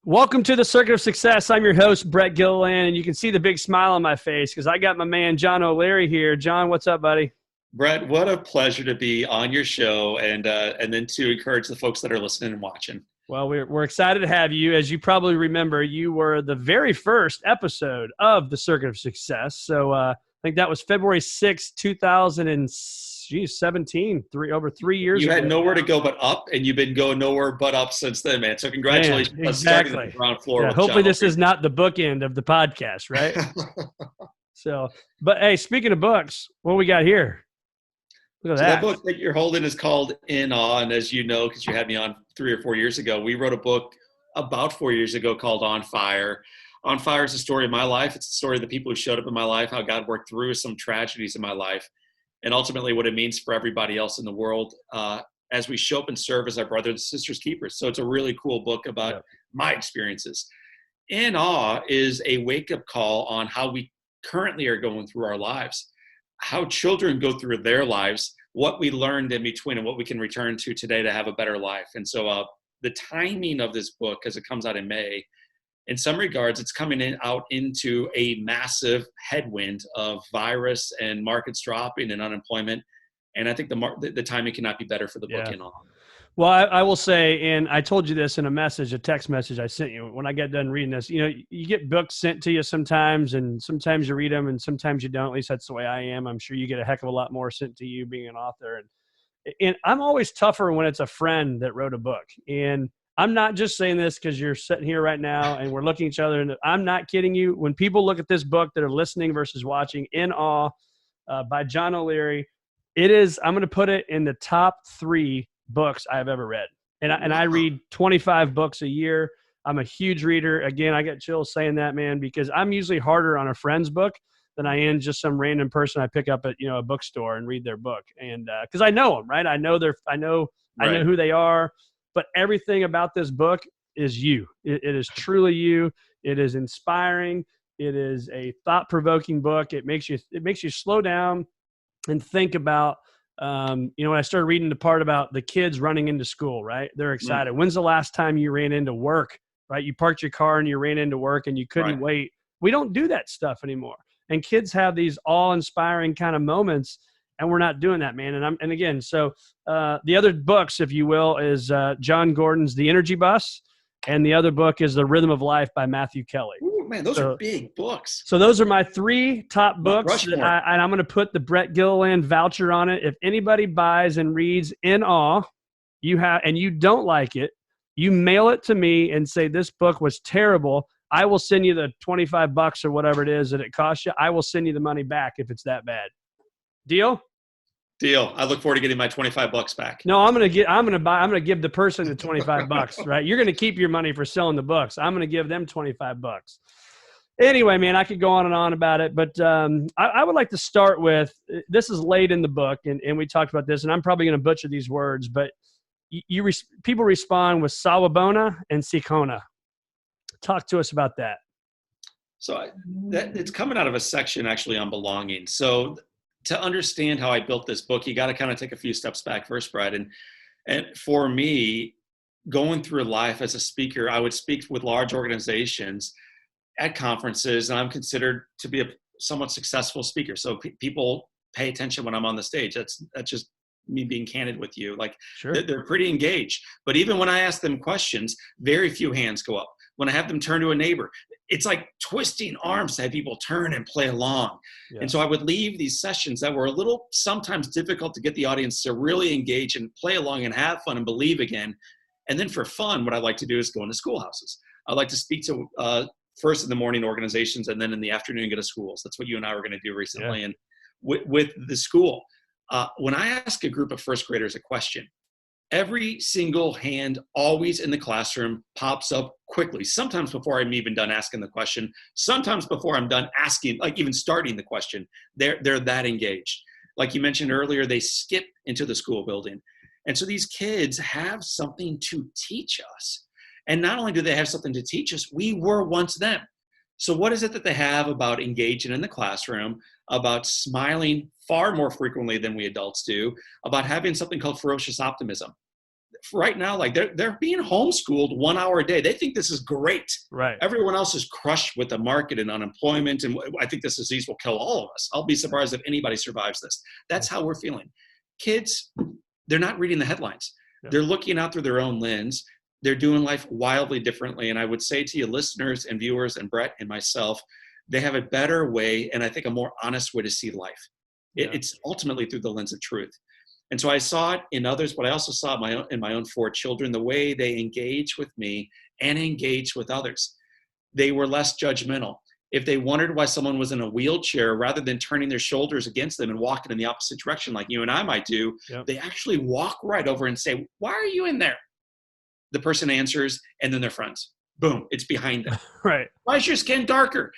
Welcome to the Circuit of Success. I'm your host, Brett Gilliland, and you can see the big smile on my face because I got my man, John O'Leary here. John, what's up, buddy? Brett, what a pleasure to be on your show and then to encourage the folks that are listening and watching. Well, we're excited to have you. As you probably remember, you were the very first episode of the Circuit of Success. So I think that was February 6th, 2017, over 3 years You ago. had nowhere to go but up, and you've been going nowhere but up since then, man. So congratulations Man, on starting exactly. at the ground floor. Yeah, hopefully this is not the bookend of the podcast, right? But hey, speaking of books, what we got here? Look at So that. that book that you're holding is called In Awe, and as you know, because you had me on 3 or 4 years ago, we wrote a book about 4 years ago called On Fire. On Fire is the story of my life. It's the story of the people who showed up in my life, how God worked through some tragedies in my life, and ultimately what it means for everybody else in the world as we show up and serve as our brothers and sisters keepers. So it's a really cool book about my experiences. In Awe is a wake-up call on how we currently are going through our lives, how children go through their lives, what we learned in between, and what we can return to today to have a better life. And so the timing of this book, as it comes out in May, in some regards, it's coming out into a massive headwind of virus and markets dropping and unemployment. And I think the timing cannot be better for the book In Awe. Well, I will say, and I told you this in a text message I sent you when I got done reading this. You know, you get books sent to you sometimes, and sometimes you read them, and sometimes you don't. At least that's the way I am. I'm sure you get a heck of a lot more sent to you being an author. And I'm always tougher when it's a friend that wrote a book. And I'm not just saying this because you're sitting here right now and we're looking at each other. And I'm not kidding you. When people look at this book that are listening versus watching, In Awe by John O'Leary, I'm going to put it in the top 3 books I've ever read. And I read 25 books a year. I'm a huge reader. Again, I get chills saying that, man, because I'm usually harder on a friend's book than I am just some random person I pick up at, a bookstore and read their book. And because I know them, right? I know who they are. But everything about this book is you. It is truly you. It is inspiring. It is a thought-provoking book. It makes you slow down and think about, when I started reading the part about the kids running into school, right? They're excited. When's the last time you ran into work, right? You parked your car and you ran into work and you couldn't wait. We don't do that stuff anymore. And kids have these awe-inspiring kind of moments, and we're not doing that, man. And again, so the other books, if you will, is John Gordon's The Energy Bus, and the other book is The Rhythm of Life by Matthew Kelly. Ooh, man, those are big books. So those are my 3 top books, and I'm going to put the Brett Gilliland voucher on it. If anybody buys and reads In Awe, and you don't like it, you mail it to me and say this book was terrible. I will send you the $25 or whatever it is that it costs you. I will send you the money back if it's that bad. Deal? Deal. I look forward to getting my $25 back. No, I'm going to give the person the $25, right? You're going to keep your money for selling the books. I'm going to give them $25. Anyway, man, I could go on and on about it, but I would like to start with, this is late in the book, and we talked about this, and I'm probably going to butcher these words, but people respond with sawabona and sikona. Talk to us about that. So it's coming out of a section actually on belonging. So to understand how I built this book, you got to kind of take a few steps back first, Brad. And for me, going through life as a speaker, I would speak with large organizations at conferences, and I'm considered to be a somewhat successful speaker. So people pay attention when I'm on the stage. That's just me being candid with you. Like, sure, they're pretty engaged. But even when I ask them questions, very few hands go up. When I have them turn to a neighbor, it's like twisting arms to have people turn and play along. Yeah. And so I would leave these sessions that were a little sometimes difficult to get the audience to really engage and play along and have fun and believe again. And then for fun, what I like to do is go into schoolhouses. I like to speak to first in the morning organizations, and then in the afternoon go to schools. That's what you and I were going to do recently. Yeah. And with the school, when I ask a group of first graders a question, every single hand always in the classroom pops up quickly, sometimes before I'm even done asking the question, sometimes before I'm done asking, like even starting the question. They're that engaged. Like you mentioned earlier, they skip into the school building. And so these kids have something to teach us. And not only do they have something to teach us, we were once them. So what is it that they have about engaging in the classroom, about smiling far more frequently than we adults do, about having something called ferocious optimism? right now, like they're being homeschooled 1 hour a day. They think this is great. Right. Everyone else is crushed with the market and unemployment. And I think this disease will kill all of us. I'll be surprised if anybody survives this. That's how we're feeling. Kids, they're not reading the headlines. Yeah. They're looking out through their own lens. They're doing life wildly differently. And I would say to you, listeners and viewers and Brett and myself, they have a better way, and I think a more honest way to see life. Yeah. It's ultimately through the lens of truth. And so I saw it in others, but I also saw it in my own 4 children, the way they engage with me and engage with others. They were less judgmental. If they wondered why someone was in a wheelchair, rather than turning their shoulders against them and walking in the opposite direction like you and I might do, they actually walk right over and say, "Why are you in there?" The person answers, and then they're friends. Boom, it's behind them. Right. "Why is your skin darker?"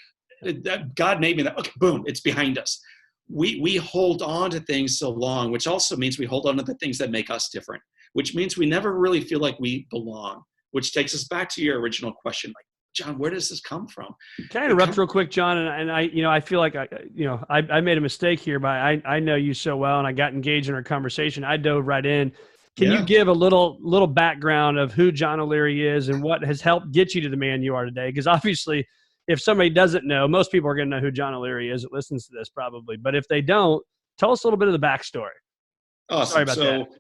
God made me that. Okay, boom, it's behind us. We hold on to things so long, which also means we hold on to the things that make us different, which means we never really feel like we belong, which takes us back to your original question, like, John, where does this come from? Can I interrupt real quick, John? And I feel like I made a mistake here, but I know you so well, and I got engaged in our conversation. I dove right in. Can you give a little background of who John O'Leary is and what has helped get you to the man you are today? Because obviously, if somebody doesn't know, most people are going to know who John O'Leary is that listens to this probably. But if they don't, tell us a little bit of the backstory. Awesome. Sorry about that.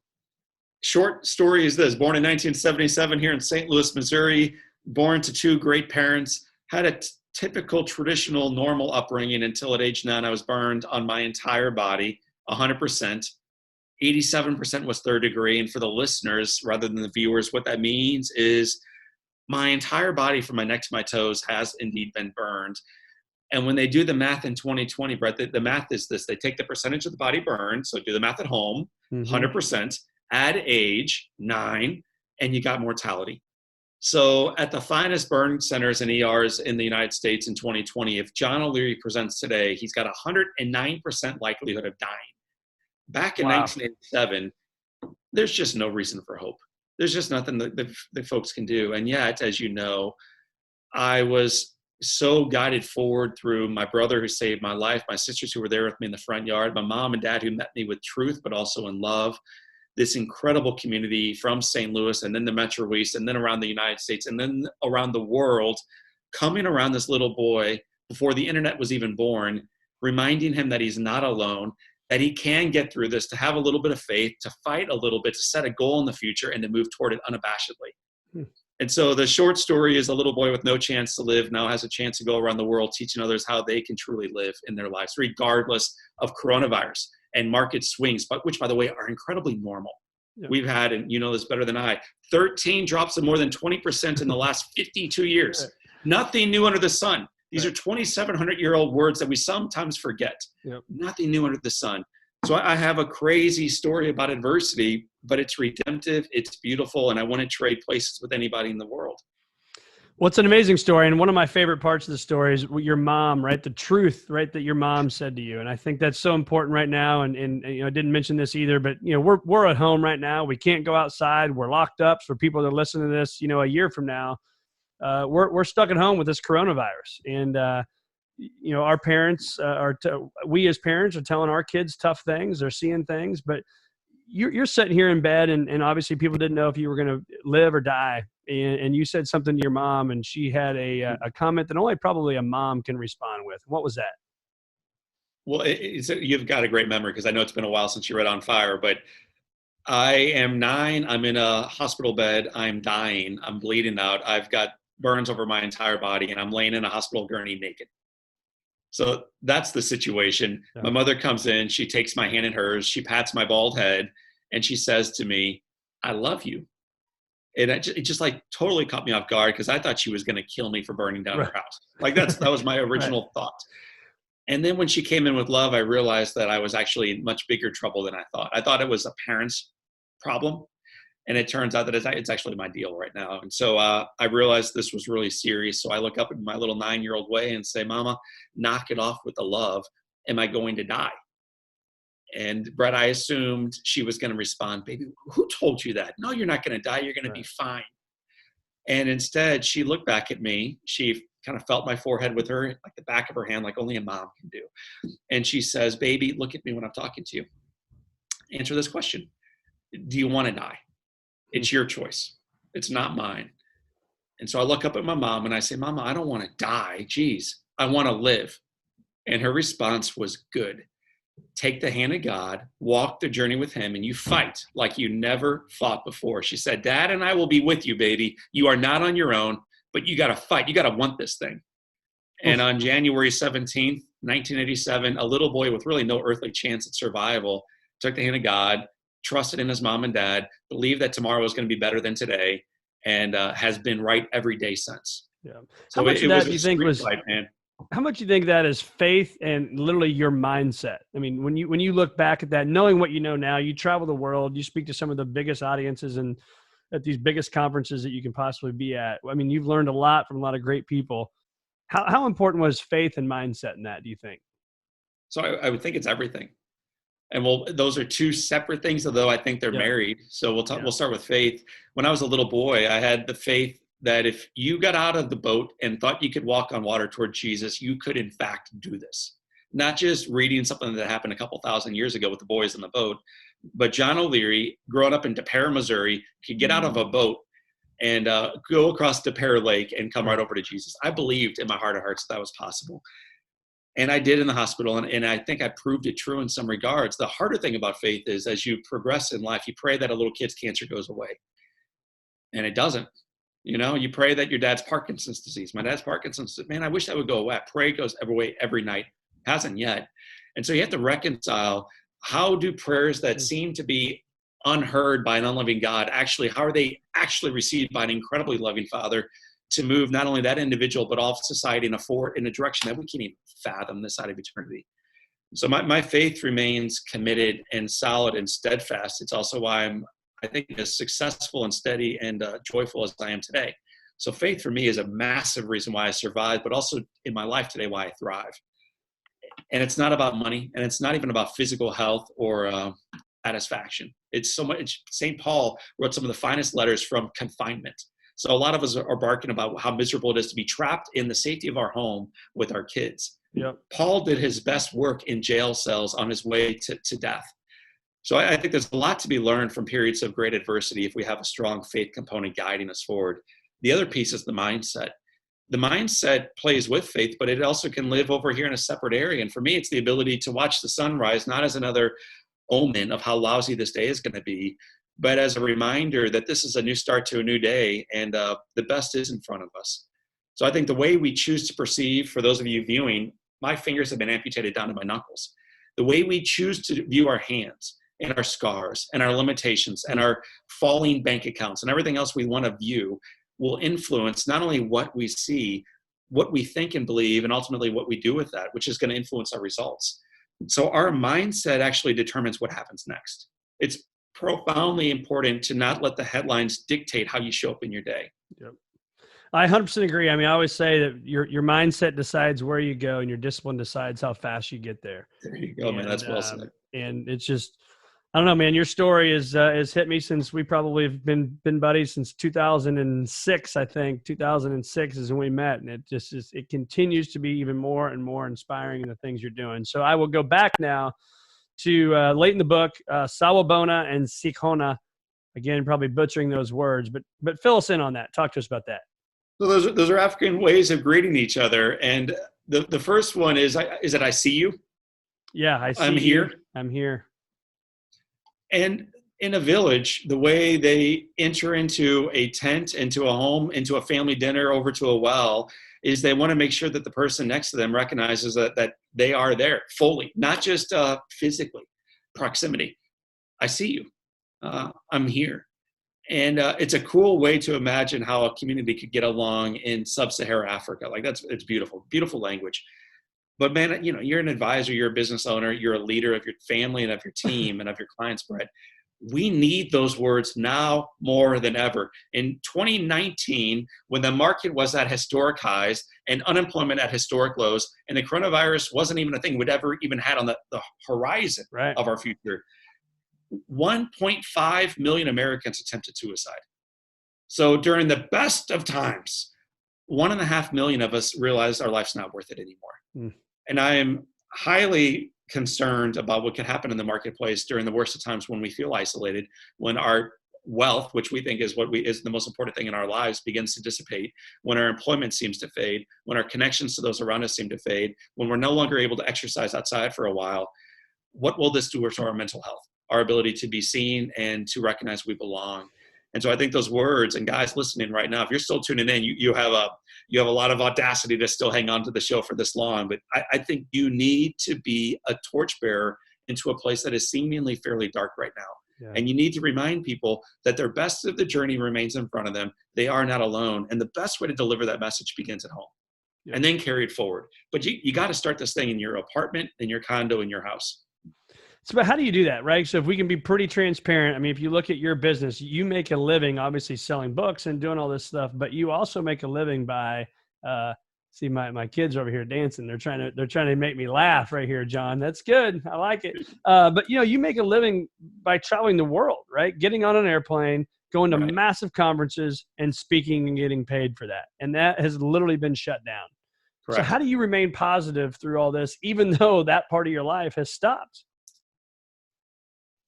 Short story is this. Born in 1977 here in St. Louis, Missouri, born to 2 great parents, had a typical traditional normal upbringing until at age 9 I was burned on my entire body, 100%. 87% was 3rd degree. And for the listeners, rather than the viewers, what that means is my entire body from my neck to my toes has indeed been burned. And when they do the math in 2020, Brett, the math is this. They take the percentage of the body burned, so do the math at home, 100%, add age, 9, and you got mortality. So at the finest burn centers and ERs in the United States in 2020, if John O'Leary presents today, he's got a 109% likelihood of dying. Back in 1987, there's just no reason for hope. There's just nothing that folks can do. And yet, as you know, I was so guided forward through my brother who saved my life, my sisters who were there with me in the front yard, my mom and dad who met me with truth, but also in love, this incredible community from St. Louis and then the Metro East and then around the United States and then around the world, coming around this little boy before the internet was even born, reminding him that he's not alone, that he can get through this, to have a little bit of faith, to fight a little bit, to set a goal in the future, and to move toward it unabashedly. And so the short story is a little boy with no chance to live now has a chance to go around the world teaching others how they can truly live in their lives, regardless of coronavirus and market swings, but which, by the way, are incredibly normal. Yeah. We've had, and you know this better than I, 13 drops of more than 20% in the last 52 years. Right. Nothing new under the sun. These are 2,700-year-old words that we sometimes forget. Yep. Nothing new under the sun. So I have a crazy story about adversity, but it's redemptive, it's beautiful, and I wouldn't trade places with anybody in the world. Well, it's an amazing story, and one of my favorite parts of the story is your mom, right? The truth, right, that your mom said to you, and I think that's so important right now. And you know, I didn't mention this either, but you know, we're at home right now. We can't go outside. We're locked up. For people that listen to this, you know, a year from now, we're stuck at home with this coronavirus, and you know, our parents we as parents are telling our kids tough things. They're seeing things, but you're sitting here in bed, and obviously people didn't know if you were going to live or die. And you said something to your mom, and she had a comment that only probably a mom can respond with. What was that? Well, you've got a great memory, because I know it's been a while since you read On Fire, but I am 9. I'm in a hospital bed. I'm dying. I'm bleeding out. I've got burns over my entire body, and I'm laying in a hospital gurney naked. So that's the situation. Yeah. My mother comes in. She takes my hand in hers. She pats my bald head, and she says to me, "I love you." And it just like totally caught me off guard, because I thought she was going to kill me for burning down her house. Like that was my original thought. And then when she came in with love, I realized that I was actually in much bigger trouble than I thought. I thought it was a parent's problem. And it turns out that it's actually my deal right now. And so I realized this was really serious. So I look up at my little 9-year-old way and say, "Mama, knock it off with the love. Am I going to die?" And Brett, I assumed she was going to respond, "Baby, who told you that? No, you're not going to die. You're going to be fine." And instead, she looked back at me. She kind of felt my forehead with her, like the back of her hand, like only a mom can do. And she says, "Baby, look at me when I'm talking to you. Answer this question. Do you want to die?" It's your choice. It's not mine. And so I look up at my mom and I say, Mama, I don't want to die. Geez, I want to live. And her response was good. Take the hand of God, walk the journey with him, and you fight like you never fought before. She said, Dad and I will be with you, baby. You are not on your own, but you got to fight. You got to want this thing. And on January 17th, 1987, a little boy with really no earthly chance at survival took the hand of God, trusted in his mom and dad, believed that tomorrow was going to be better than today, and has been right every day since. Yeah. So How much of that was do a you think street was, fight, man. how much do you think that is faith and literally your mindset? I mean, when you look back at that, knowing what you know now, you travel the world, you speak to some of the biggest audiences and at these biggest conferences that you can possibly be at. I mean, you've learned a lot from a lot of great people. How important was faith and mindset in that, do you think? So I would think it's everything. And those are two separate things, although I think they're Yeah. married. So Yeah. we'll start with faith. When I was a little boy, I had the faith that if you got out of the boat and thought you could walk on water toward Jesus, you could in fact do this. Not just reading something that happened a couple thousand years ago with the boys in the boat, but John O'Leary, growing up in DePere, Missouri, could get out of a boat and go across DePere Lake and come right over to Jesus. I believed in my heart of hearts that was possible. And I did in the hospital, and I think I proved it true in some regards. The harder thing about faith is as you progress in life, you pray that a little kid's cancer goes away. And it doesn't. You know, you pray that your dad's Parkinson's disease. My dad's Parkinson's, man, I wish that would go away. I pray it goes away every night. Hasn't yet. And so you have to reconcile, how do prayers that seem to be unheard by an unloving God how are they actually received by an incredibly loving Father to move not only that individual, but all of society in a direction that we can't even fathom this side of eternity. So my faith remains committed and solid and steadfast. It's also why I think as successful and steady and joyful as I am today. So faith for me is a massive reason why I survive, but also in my life today, why I thrive. And it's not about money, and it's not even about physical health or satisfaction. It's so much. St. Paul wrote some of the finest letters from confinement. So a lot of us are barking about how miserable it is to be trapped in the safety of our home with our kids. Yep. Paul did his best work in jail cells on his way to death. So I think there's a lot to be learned from periods of great adversity if we have a strong faith component guiding us forward. The other piece is the mindset. The mindset plays with faith, but it also can live over here in a separate area. And for me, it's the ability to watch the sunrise, not as another omen of how lousy this day is going to be, but as a reminder that this is a new start to a new day, and the best is in front of us. So I think the way we choose to perceive, for those of you viewing, my fingers have been amputated down to my knuckles. The way we choose to view our hands and our scars and our limitations and our falling bank accounts and everything else we want to view will influence not only what we see, what we think and believe, and ultimately what we do with that, which is going to influence our results. So our mindset actually determines what happens next. It's profoundly important to not let the headlines dictate how you show up in your day. Yep. I 100% agree. I mean, I always say that your mindset decides where you go, and your discipline decides how fast you get there. There you go, man. That's well said. And it's just, I don't know, man. Your story has hit me since we probably have been buddies since 2006. I think 2006 is when we met, and it continues to be even more and more inspiring in the things you're doing. So I will go back now to late in the book, Sawabona and Sikhona. Again, probably butchering those words, but fill us in on that. Talk to us about that. So those are African ways of greeting each other, and the first one is that I see you. Yeah, I see. I'm here. I'm here. And in a village, the way they enter into a tent, into a home, into a family dinner, over to a well, is they want to make sure that the person next to them recognizes that they are there fully, not just physically, proximity. I see you. I'm here. And it's a cool way to imagine how a community could get along in sub-Saharan Africa. Like it's beautiful, beautiful language. But man, you're an advisor, you're a business owner, you're a leader of your family and of your team and of your clients, Brett. We need those words now more than ever. In 2019, when the market was at historic highs and unemployment at historic lows, and the coronavirus wasn't even a thing we'd ever even had on the horizon of our future, 1.5 million Americans attempted suicide. So during the best of times, 1.5 million of us realized our life's not worth it anymore. And I am highly concerned about what could happen in the marketplace during the worst of times when we feel isolated, when our wealth, which we think is is the most important thing in our lives, begins to dissipate, when our employment seems to fade, when our connections to those around us seem to fade, when we're no longer able to exercise outside for a while, what will this do to our mental health, our ability to be seen and to recognize we belong? And so I think those words, and guys listening right now, if you're still tuning in, you have a lot of audacity to still hang on to the show for this long. But I think you need to be a torchbearer into a place that is seemingly fairly dark right now. Yeah. And you need to remind people that their best of the journey remains in front of them. They are not alone. And the best way to deliver that message begins at home. Yeah. And then carry it forward. But you got to start this thing in your apartment, in your condo, in your house. So, but how do you do that, right? So if we can be pretty transparent, I mean, if you look at your business, you make a living, obviously selling books and doing all this stuff, but you also make a living by, see my kids over here dancing. They're trying to make me laugh right here, John. That's good. I like it. But you make a living by traveling the world, right? Getting on an airplane, going to massive conferences and speaking and getting paid for that. And that has literally been shut down. Correct. So how do you remain positive through all this, even though that part of your life has stopped?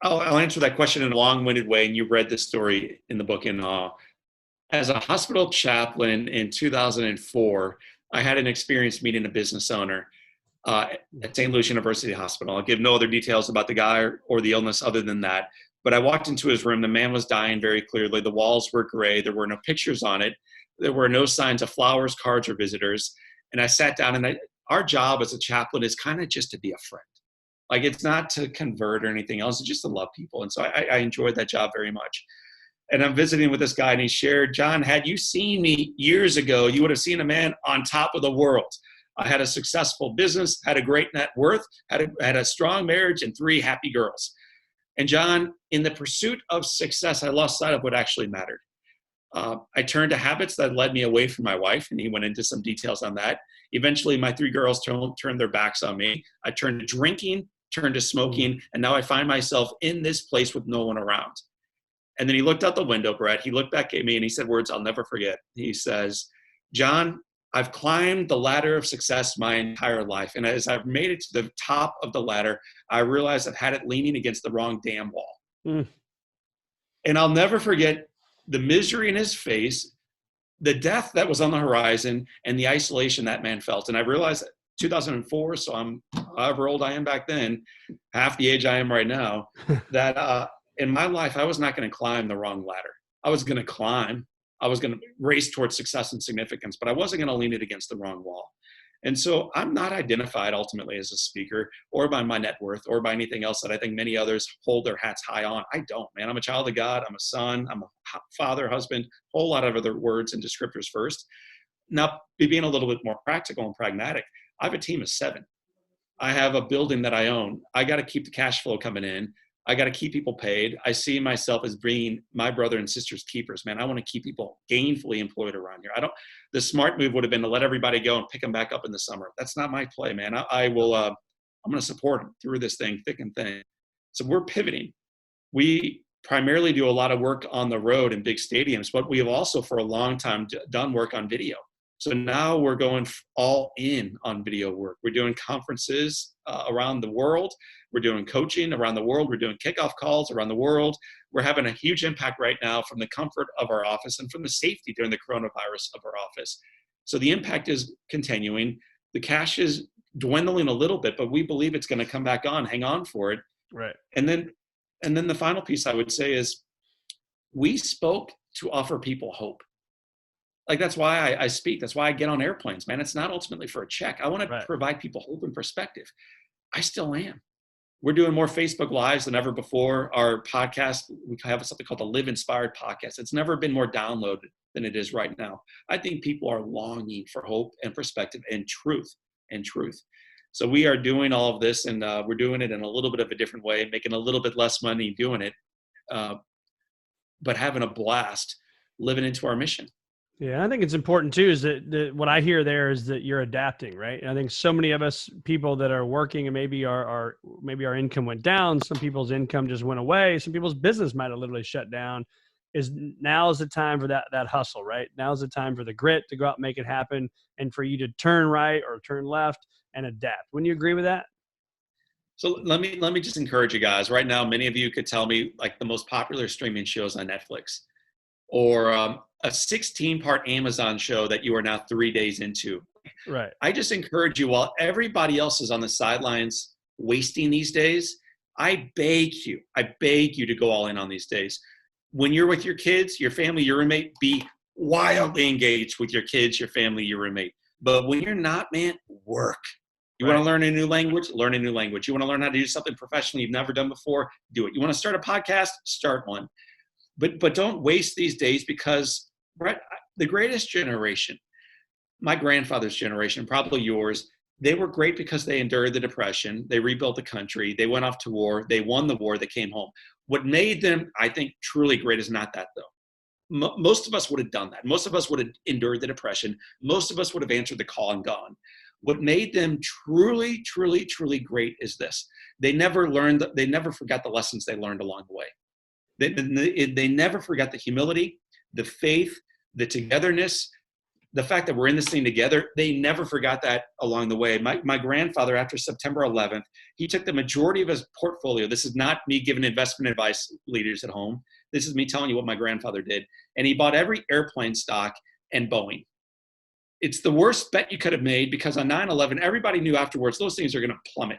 I'll answer that question in a long-winded way, and you read this story in the book in awe. As a hospital chaplain in 2004, I had an experience meeting a business owner at St. Louis University Hospital. I'll give no other details about the guy or the illness other than that. But I walked into his room. The man was dying very clearly. The walls were gray. There were no pictures on it. There were no signs of flowers, cards, or visitors. And I sat down, and our job as a chaplain is kind of just to be a friend. Like, it's not to convert or anything else. It's just to love people. And so I enjoyed that job very much. And I'm visiting with this guy, and he shared, John, had you seen me years ago, you would have seen a man on top of the world. I had a successful business, had a great net worth, had a strong marriage, and 3 happy girls. And John, in the pursuit of success, I lost sight of what actually mattered. I turned to habits that led me away from my wife, and he went into some details on that. Eventually, my 3 girls turned their backs on me. I turned to drinking, turned to smoking, and now I find myself in this place with no one around. And then he looked out the window, Brett. He looked back at me and he said words I'll never forget. He says, John, I've climbed the ladder of success my entire life. And as I've made it to the top of the ladder, I realized I've had it leaning against the wrong damn wall. And I'll never forget the misery in his face, the death that was on the horizon, and the isolation that man felt. And I realized that 2004, so I'm however old I am back then, half the age I am right now, that in my life, I was not going to climb the wrong ladder. I was going to climb. I was going to race towards success and significance, but I wasn't going to lean it against the wrong wall. And so I'm not identified ultimately as a speaker or by my net worth or by anything else that I think many others hold their hats high on. I don't, man. I'm a child of God. I'm a son. I'm a father, husband, a whole lot of other words and descriptors first. Now, being a little bit more practical and pragmatic, I have a team of 7. I have a building that I own. I got to keep the cash flow coming in. I got to keep people paid. I see myself as being my brother and sister's keepers, man. I want to keep people gainfully employed around here. The smart move would have been to let everybody go and pick them back up in the summer. That's not my play, man. I'm going to support them through this thing, thick and thin. So we're pivoting. We primarily do a lot of work on the road in big stadiums, but we have also for a long time done work on video. So now we're going all in on video work. We're doing conferences around the world. We're doing coaching around the world. We're doing kickoff calls around the world. We're having a huge impact right now from the comfort of our office and from the safety during the coronavirus of our office. So the impact is continuing. The cash is dwindling a little bit, but we believe it's going to come back on. Hang on for it. Right. And then the final piece I would say is we spoke to offer people hope. Like, that's why I speak. That's why I get on airplanes, man. It's not ultimately for a check. I want to provide people hope and perspective. I still am. We're doing more Facebook Lives than ever before. Our podcast, we have something called the Live Inspired podcast. It's never been more downloaded than it is right now. I think people are longing for hope and perspective and truth. So we are doing all of this, and we're doing it in a little bit of a different way, making a little bit less money doing it, but having a blast living into our mission. Yeah, I think it's important too, is that what I hear there is that you're adapting, right? And I think so many of us people that are working and maybe our income went down, some people's income just went away, some people's business might have literally shut down, now is the time for that hustle, right? Now is the time for the grit to go out and make it happen, and for you to turn right or turn left and adapt. Wouldn't you agree with that? So let me just encourage you guys. Right now, many of you could tell me like the most popular streaming shows on Netflix, or a 16-part Amazon show that you are now 3 days into. Right. I just encourage you, while everybody else is on the sidelines wasting these days, I beg you to go all in on these days. When you're with your kids, your family, your roommate, be wildly engaged with your kids, your family, your roommate. But when you're not, man, work. You want to learn a new language? Learn a new language. You want to learn how to do something professionally you've never done before? Do it. You want to start a podcast? Start one. But don't waste these days, because Brett, the greatest generation, my grandfather's generation, probably yours, they were great because they endured the Depression. They rebuilt the country. They went off to war. They won the war. They came home. What made them, I think, truly great is not that, though. Most of us would have done that. Most of us would have endured the Depression. Most of us would have answered the call and gone. What made them truly, truly, truly great is this. They never forgot the lessons they learned along the way. They never forgot the humility, the faith, the togetherness, the fact that we're in this thing together. They never forgot that along the way. My grandfather, after September 11th, he took the majority of his portfolio. This is not me giving investment advice, leaders at home. This is me telling you what my grandfather did. And he bought every airplane stock and Boeing. It's the worst bet you could have made, because on 9/11, everybody knew afterwards those things are going to plummet.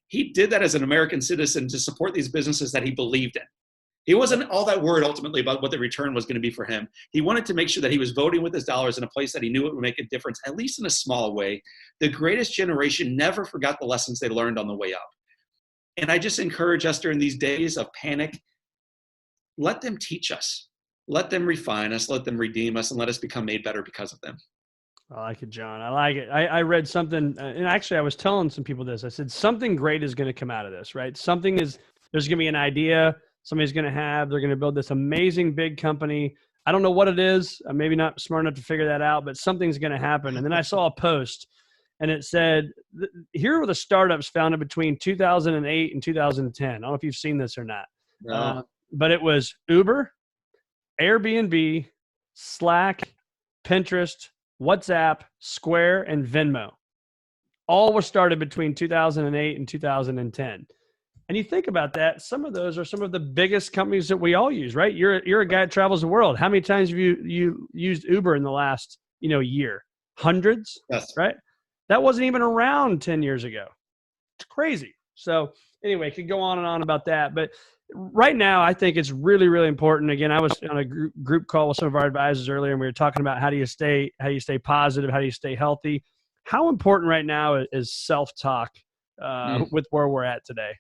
He did that as an American citizen to support these businesses that he believed in. He wasn't all that worried ultimately about what the return was going to be for him. He wanted to make sure that he was voting with his dollars in a place that he knew it would make a difference, at least in a small way. The greatest generation never forgot the lessons they learned on the way up. And I just encourage us during these days of panic, let them teach us. Let them refine us. Let them redeem us, and let us become made better because of them. I like it, John. I like it. I read something, and actually I was telling some people this. I said, something great is going to come out of this, right? There's going to be an idea somebody's going to have. They're going to build this amazing big company. I don't know what it is. I'm maybe not smart enough to figure that out, but something's going to happen. And then I saw a post, and it said, here were the startups founded between 2008 and 2010. I don't know if you've seen this or not. No. But it was Uber, Airbnb, Slack, Pinterest, WhatsApp, Square, and Venmo. All were started between 2008 and 2010. And you think about that, some of those are some of the biggest companies that we all use, right? You're a guy that travels the world. How many times have you used Uber in the last, year? Hundreds, Yes. Right? That wasn't even around 10 years ago. It's crazy. So anyway, could go on and on about that. But right now, I think it's really, really important. Again, I was on a group call with some of our advisors earlier, and we were talking about how do you stay positive, how do you stay healthy. How important right now is self-talk with where we're at today?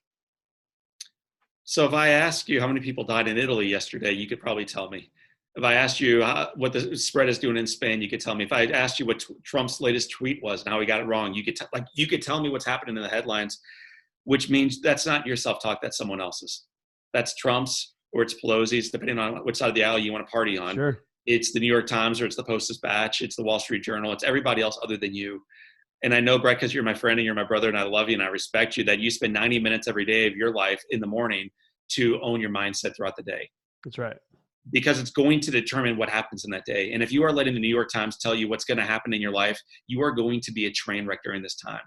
So if I ask you how many people died in Italy yesterday, you could probably tell me. If I asked you what the spread is doing in Spain, you could tell me. If I asked you what Trump's latest tweet was and how he got it wrong, you could tell me what's happening in the headlines, which means that's not your self-talk, that's someone else's. That's Trump's, or it's Pelosi's, depending on which side of the aisle you want to party on. Sure. It's the New York Times, or it's the Post-Dispatch, it's the Wall Street Journal, it's everybody else other than you. And I know, Brett, because you're my friend and you're my brother and I love you and I respect you, that you spend 90 minutes every day of your life in the morning to own your mindset throughout the day. That's right. Because it's going to determine what happens in that day. And if you are letting the New York Times tell you what's going to happen in your life, you are going to be a train wreck during this time.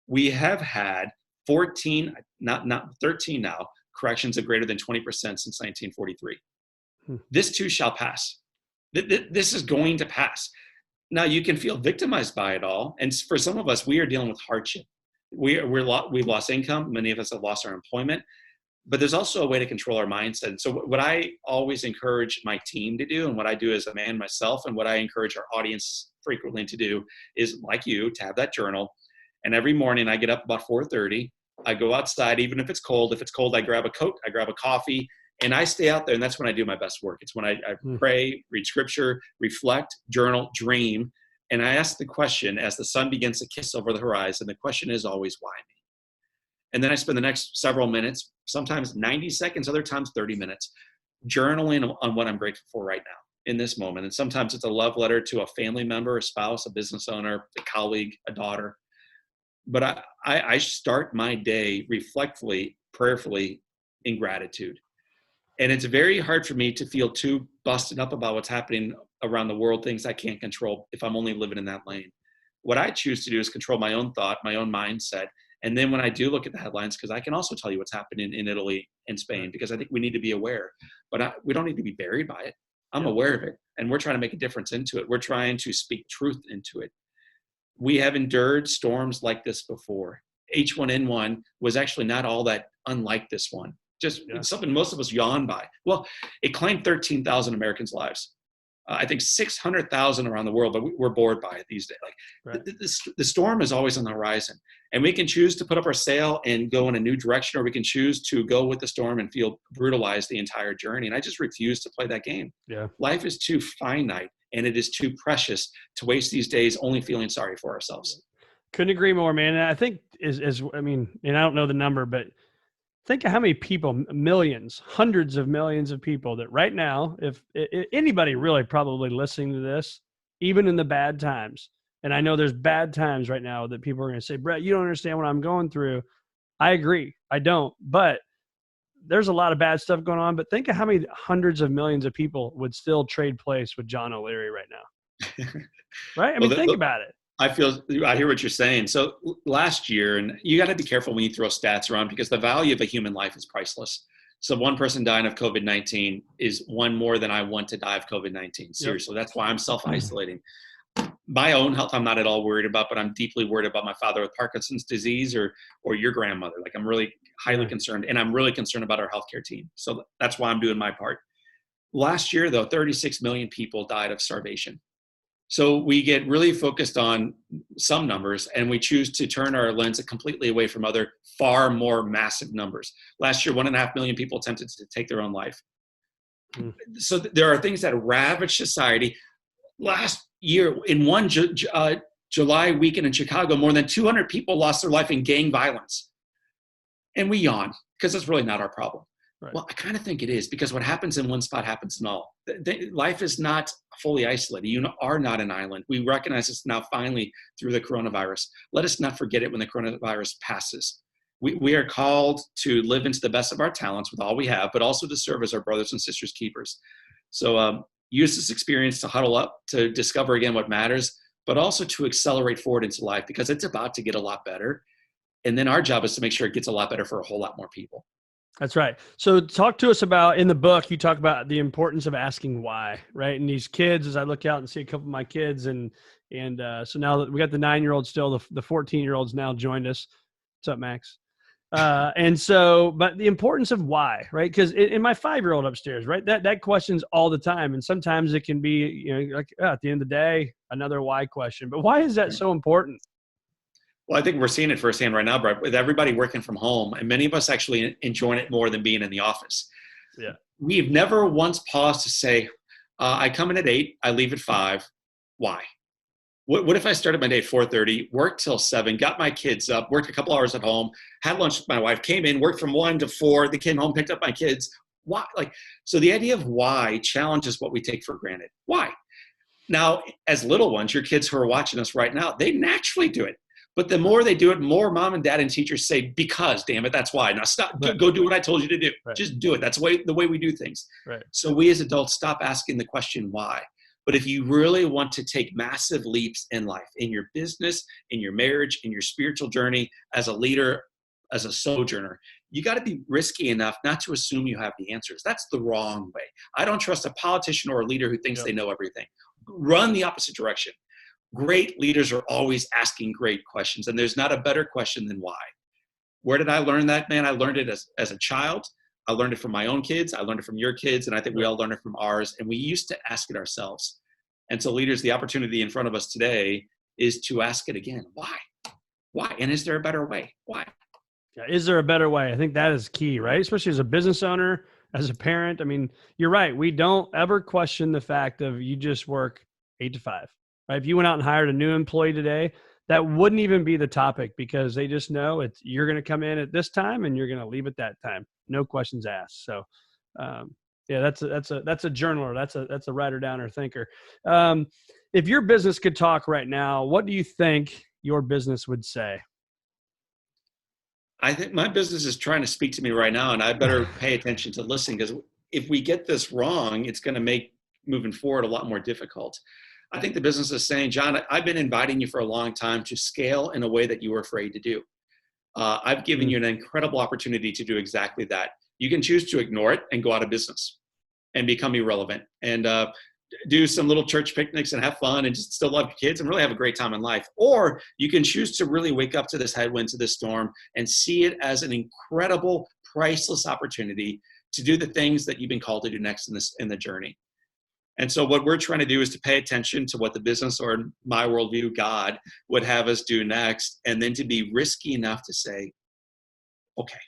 We have had 13 now, corrections of greater than 20% since 1943. This too shall pass. This is going to pass. Now, you can feel victimized by it all. And for some of us, we are dealing with hardship. We've lost income. Many of us have lost our employment. But there's also a way to control our mindset. And so what I always encourage my team to do, and what I do as a man myself, and what I encourage our audience frequently to do, is like you, to have that journal. And every morning I get up about 4:30. I go outside, even if it's cold. If it's cold, I grab a coat, I grab a coffee, and I stay out there. And that's when I do my best work. It's when I pray, read scripture, reflect, journal, dream. And I ask the question as the sun begins to kiss over the horizon. The question is always, why me? And then I spend the next several minutes, sometimes 90 seconds, other times 30 minutes, journaling on what I'm grateful for right now in this moment. And sometimes it's a love letter to a family member, a spouse, a business owner, a colleague, a daughter. But I start my day reflectively, prayerfully, in gratitude. And it's very hard for me to feel too busted up about what's happening around the world, things I can't control, if I'm only living in that lane. What I choose to do is control my own thought, my own mindset, And then when I do look at the headlines, because I can also tell you what's happening in Italy and Spain, because I think we need to be aware, but we don't need to be buried by it. I'm aware of it, and we're trying to make a difference into it. We're trying to speak truth into it. We have endured storms like this before. H1N1 was actually not all that unlike this one. Just something most of us yawn by. Well, it claimed 13,000 Americans' lives. I think 600,000 around the world, but we're bored by it these days. Like the storm is always on the horizon, and we can choose to put up our sail and go in a new direction, or we can choose to go with the storm and feel brutalized the entire journey. And I just refuse to play that game. Yeah. Life is too finite, and it is too precious to waste these days only feeling sorry for ourselves. Couldn't agree more, man. And I think I mean, and I don't know the number, but think of how many people, millions, hundreds of millions of people that right now, if anybody really probably listening to this, even in the bad times, and I know there's bad times right now that people are going to say, Brett, you don't understand what I'm going through. I agree. I don't. But there's a lot of bad stuff going on. But think of how many hundreds of millions of people would still trade place with John O'Leary right now. Right? I mean, think about it. I hear what you're saying. So last year, and you got to be careful when you throw stats around, because the value of a human life is priceless. So one person dying of COVID-19 is one more than I want to die of COVID-19. Seriously, That's why I'm self-isolating. My own health, I'm not at all worried about, but I'm deeply worried about my father with Parkinson's disease or your grandmother. Like, I'm really highly concerned, and I'm really concerned about our healthcare team. So that's why I'm doing my part. Last year, though, 36 million people died of starvation. So we get really focused on some numbers, and we choose to turn our lens completely away from other far more massive numbers. Last year, 1.5 million people attempted to take their own life. So there are things that ravage society. Last year, in one July weekend in Chicago, more than 200 people lost their life in gang violence. And we yawn, because it's really not our problem. Right. Well, I kind of think it is, because what happens in one spot happens in all. Life is not fully isolated. You are not an island. We recognize this now finally through the coronavirus. Let us not forget it when the coronavirus passes. We are called to live into the best of our talents with all we have, but also to serve as our brothers and sisters keepers. So use this experience to huddle up, to discover again what matters, but also to accelerate forward into life, because it's about to get a lot better. And then our job is to make sure it gets a lot better for a whole lot more people. That's right. So talk to us about, in the book, you talk about the importance of asking why, right? And these kids, as I look out and see a couple of my kids, and so now that we got the 9-year-old still, the 14-year-old's now joined us. What's up, Max? And so, but the importance of why, right? Because in my 5-year-old upstairs, right, that question's all the time. And sometimes it can be, like at the end of the day, another why question. But why is that so important? Well, I think we're seeing it firsthand right now, Brett, with everybody working from home, and many of us actually enjoying it more than being in the office. Yeah. We've never once paused to say, I come in at 8, I leave at 5. Why? What if I started my day at 4:30, worked till 7, got my kids up, worked a couple hours at home, had lunch with my wife, came in, worked from 1 to 4, then came home, picked up my kids. Why? So the idea of why challenges what we take for granted. Why? Now, as little ones, your kids who are watching us right now, they naturally do it. But the more they do it, more mom and dad and teachers say, because, damn it, that's why. Now stop, go do what I told you to do. Right. Just do it. That's the way we do things. Right. So we as adults stop asking the question why. But if you really want to take massive leaps in life, in your business, in your marriage, in your spiritual journey, as a leader, as a sojourner, you got to be risky enough not to assume you have the answers. That's the wrong way. I don't trust a politician or a leader who thinks they know everything. Run the opposite direction. Great leaders are always asking great questions, and there's not a better question than why. Where did I learn that, man? I learned it as a child. I learned it from my own kids. I learned it from your kids, and I think we all learned it from ours, and we used to ask it ourselves. And so leaders, the opportunity in front of us today is to ask it again. Why? Why? And is there a better way? Why? Yeah, is there a better way? I think that is key, right? Especially as a business owner, as a parent. I mean, you're right. We don't ever question the fact of you just work 8 to 5. Right? If you went out and hired a new employee today, that wouldn't even be the topic, because they just know you're going to come in at this time and you're going to leave at that time. No questions asked. So, yeah, that's a journaler. That's a writer, downer, thinker. If your business could talk right now, what do you think your business would say? I think my business is trying to speak to me right now, and I better pay attention to listen, because if we get this wrong, it's going to make moving forward a lot more difficult. I think the business is saying, John, I've been inviting you for a long time to scale in a way that you were afraid to do. I've given you an incredible opportunity to do exactly that. You can choose to ignore it and go out of business and become irrelevant and do some little church picnics and have fun and just still love your kids and really have a great time in life. Or you can choose to really wake up to this headwind, to this storm, and see it as an incredible, priceless opportunity to do the things that you've been called to do next in the journey. And so what we're trying to do is to pay attention to what the business, or my worldview, God, would have us do next, and then to be risky enough to say, okay,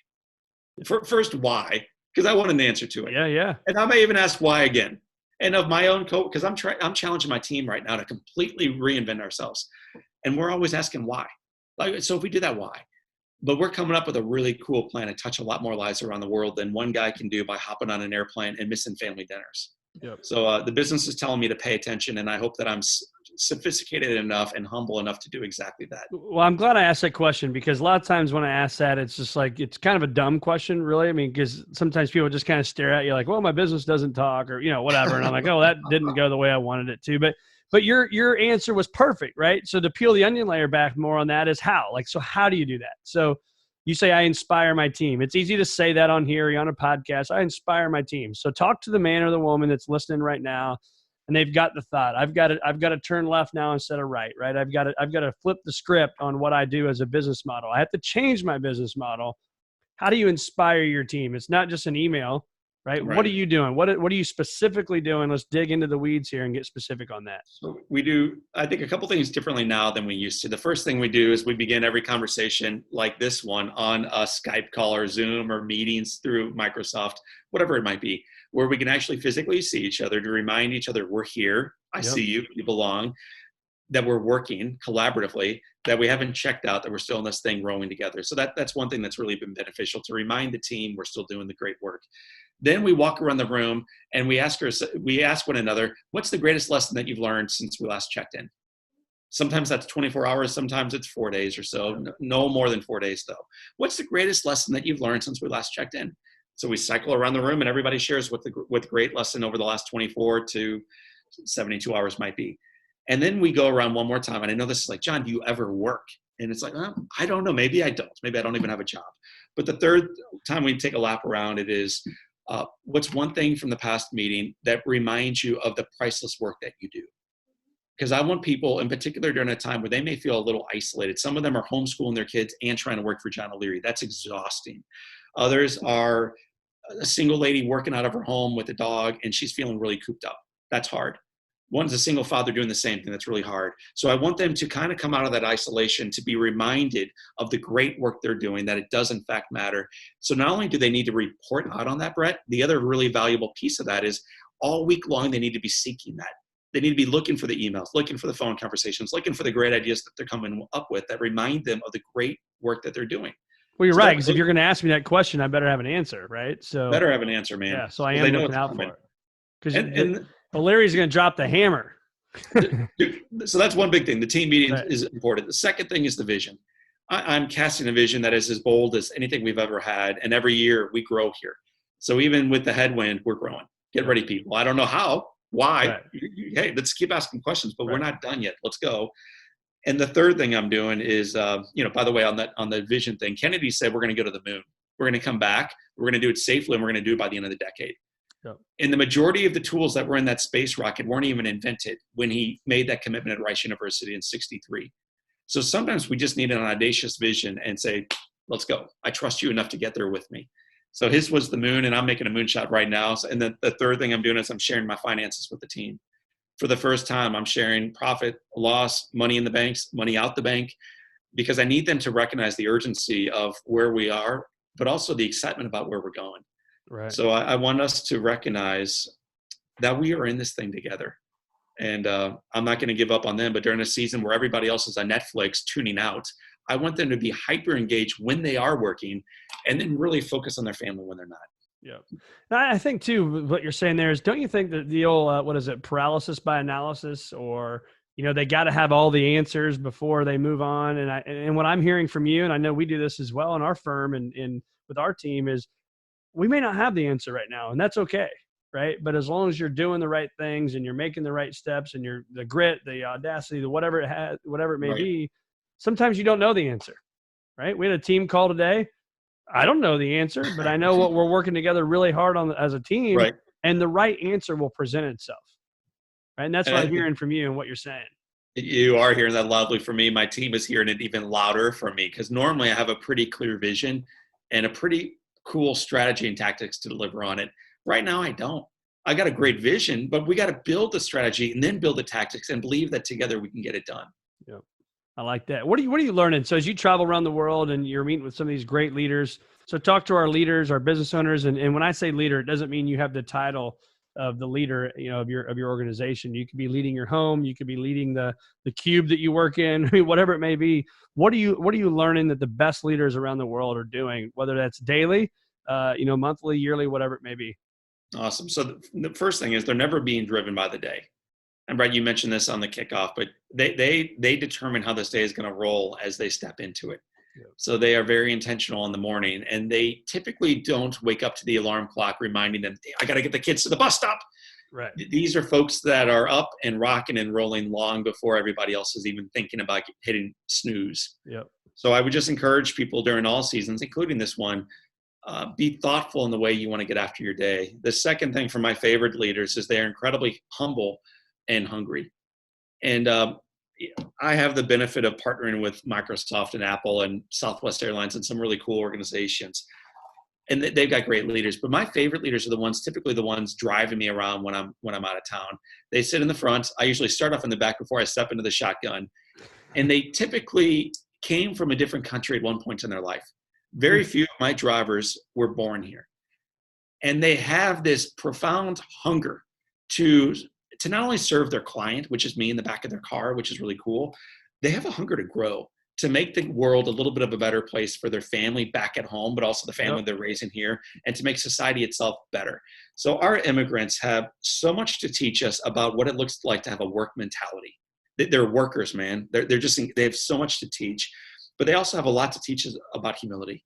first, why? Because I want an answer to it. Yeah. And I may even ask why again. And of my own code, because I'm challenging my team right now to completely reinvent ourselves. And we're always asking why. Like, so if we do that, why? But we're coming up with a really cool plan to touch a lot more lives around the world than one guy can do by hopping on an airplane and missing family dinners. Yep. So the business is telling me to pay attention, and I hope that I'm sophisticated enough and humble enough to do exactly that. Well, I'm glad I asked that question, because a lot of times when I ask that, it's just like, it's kind of a dumb question, really. I mean, because sometimes people just kind of stare at you like, well, my business doesn't talk, or, whatever. And I'm like, oh, that didn't go the way I wanted it to. But your answer was perfect, right? So to peel the onion layer back more on that is how. Like, so how do you do that? So you say, I inspire my team. It's easy to say that on here, on a podcast. I inspire my team. So talk to the man or the woman that's listening right now, and they've got the thought, I've got to turn left now instead of right? I've got to flip the script on what I do as a business model. I have to change my business model. How do you inspire your team? It's not just an email, right? What are you doing? What are you specifically doing? Let's dig into the weeds here and get specific on that. So we do, I think, a couple things differently now than we used to. The first thing we do is we begin every conversation like this one on a Skype call or Zoom or meetings through Microsoft, whatever it might be, where we can actually physically see each other to remind each other we're here, I see you, you belong, that we're working collaboratively, that we haven't checked out, that we're still in this thing rowing together. So that's one thing that's really been beneficial, to remind the team we're still doing the great work. Then we walk around the room and we ask one another, what's the greatest lesson that you've learned since we last checked in? Sometimes that's 24 hours. Sometimes it's 4 days or so. No more than 4 days, though. What's the greatest lesson that you've learned since we last checked in? So we cycle around the room and everybody shares what the great lesson over the last 24 to 72 hours might be. And then we go around one more time. And I know this is like, John, do you ever work? And it's like, I don't know. Maybe I don't. Maybe I don't even have a job. But the third time we take a lap around it is, what's one thing from the past meeting that reminds you of the priceless work that you do? Because I want people, in particular during a time where they may feel a little isolated. Some of them are homeschooling their kids and trying to work for John O'Leary. That's exhausting. Others are a single lady working out of her home with a dog, and she's feeling really cooped up. That's hard. One's a single father doing the same thing. That's really hard. So I want them to kind of come out of that isolation, to be reminded of the great work they're doing, that it does in fact matter. So not only do they need to report out on that, Brett, the other really valuable piece of that is all week long, they need to be seeking that. They need to be looking for the emails, looking for the phone conversations, looking for the great ideas that they're coming up with that remind them of the great work that they're doing. Well, you're right, because if you're going to ask me that question, I better have an answer, right? So better have an answer, man. Yeah, so I am looking out for it. Because But Larry's going to drop the hammer. So that's one big thing. The team meeting is important. The second thing is the vision. I'm casting a vision that is as bold as anything we've ever had. And every year we grow here. So even with the headwind, we're growing. Get ready, people. I don't know how, why. Right. Hey, let's keep asking questions, but we're not done yet. Let's go. And the third thing I'm doing is, by the way, on the vision thing, Kennedy said we're going to go to the moon. We're going to come back. We're going to do it safely, and we're going to do it by the end of the decade. Yep. And the majority of the tools that were in that space rocket weren't even invented when he made that commitment at Rice University in '63. So sometimes we just need an audacious vision and say, let's go. I trust you enough to get there with me. So his was the moon, and I'm making a moonshot right now. And then the third thing I'm doing is I'm sharing my finances with the team. For the first time, I'm sharing profit, loss, money in the banks, money out the bank, because I need them to recognize the urgency of where we are, but also the excitement about where we're going. Right. So I want us to recognize that we are in this thing together. And I'm not going to give up on them, but during a season where everybody else is on Netflix tuning out, I want them to be hyper engaged when they are working, and then really focus on their family when they're not. Yeah. I think too, what you're saying there is, don't you think that the old, paralysis by analysis, or, they got to have all the answers before they move on. And what I'm hearing from you, and I know we do this as well in our firm and with our team, is we may not have the answer right now, and that's okay. Right. But as long as you're doing the right things and you're making the right steps and you're the grit, the audacity, whatever it may be, sometimes you don't know the answer. right? We had a team call today. I don't know the answer, but I know what we're working together really hard on as a team, Right. and the right answer will present itself. Right. And that's And what I I'm think hearing from you and what you're saying. you are hearing that loudly from me. My team is hearing it even louder from me, because normally I have a pretty clear vision and a pretty cool strategy and tactics to deliver on it. Right now, I don't. I got a great vision, but we got to build the strategy and then build the tactics and believe that together we can get it done. Yep. I like that. What are you learning? So as you travel around the world and you're meeting with some of these great leaders, so talk to our leaders, our business owners, and when I say leader, it doesn't mean you have the title of the leader, of your organization. You could be leading your home, you could be leading the cube that you work in, I mean, whatever it may be. What are you learning that the best leaders around the world are doing, whether that's daily, monthly, yearly, whatever it may be? Awesome. So the first thing is they're never being driven by the day. And Brett, you mentioned this on the kickoff, but they determine how this day is going to roll as they step into it. Yep. So they are very intentional in the morning, and they typically don't wake up to the alarm clock reminding them, I got to get the kids to the bus stop. Right. These are folks that are up and rocking and rolling long before everybody else is even thinking about hitting snooze. Yep. So I would just encourage people during all seasons, including this one, be thoughtful in the way you want to get after your day. The second thing for my favorite leaders is they're incredibly humble and hungry. And I have the benefit of partnering with Microsoft and Apple and Southwest Airlines and some really cool organizations. And they've got great leaders. But my favorite leaders are typically the ones driving me around when I'm out of town. They sit in the front. I usually start off in the back before I step into the shotgun. And they typically came from a different country at one point in their life. Very few of my drivers were born here. And they have this profound hunger to not only serve their client, which is me in the back of their car, which is really cool. They have a hunger to grow, to make the world a little bit of a better place for their family back at home, but also the family they're raising here, and to make society itself better. So our immigrants have so much to teach us about what it looks like to have a work mentality. They're workers, man. They have so much to teach, but they also have a lot to teach us about humility.